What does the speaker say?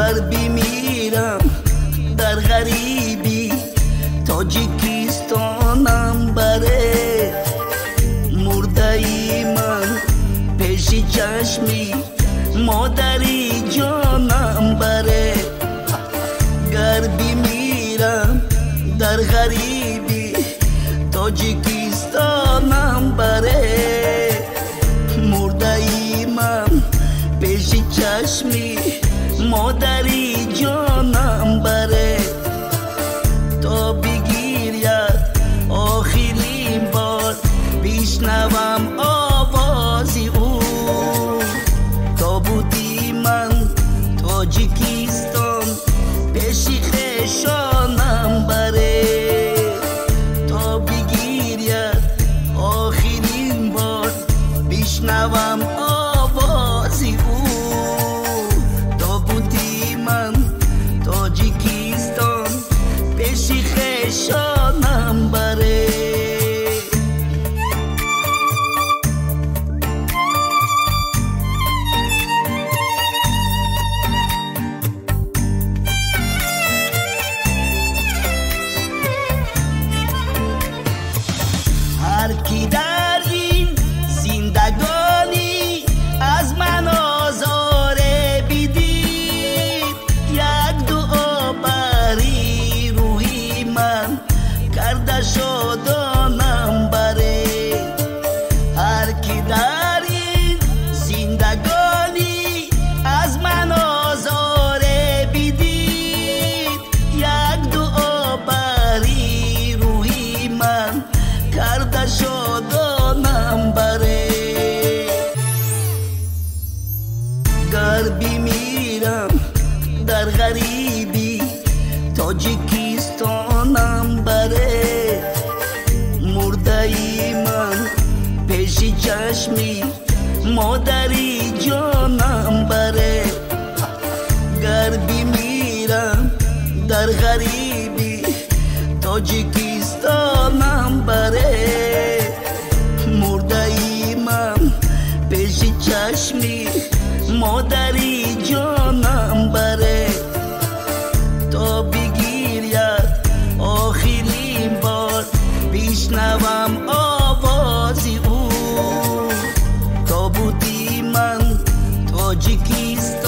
غربی میرم در غریبی، تاجیکستانم بره مرده ای من پیش چشمی مادری جانم بره. غربی میرم در غریبی، تاجیکستانم بره مرده ای من پیش چشمی مادری جانم بره. تا بگیرید آخرین بار بشنوم آوازی او، تابوتی من تاجیکستان پیش خویشانم بره. تا بگیرید آخرین بار بشنوم آوازی او، تابوتی من تاجیکستان پیش خویشانم بره. هر کی در این زندگانی از من آزاره بدید، یک دعا بری روی من کرده شادانم بره. هر کی در این زندگانی از من آزاره بدید، یک دعا بری روی من کرده شادانم بره. غربی میرم در غریبی، تاجیکستانم بره مرده ای من پیش چشمی مادری جانم بره. غربی میرم در غریبی، تاجیکستانم بره مرده ای من پیش چشمی مادری جانم بره. تا بگیرید آخرین بار بشنوم آوازی او، تابوتی من تاجیکستان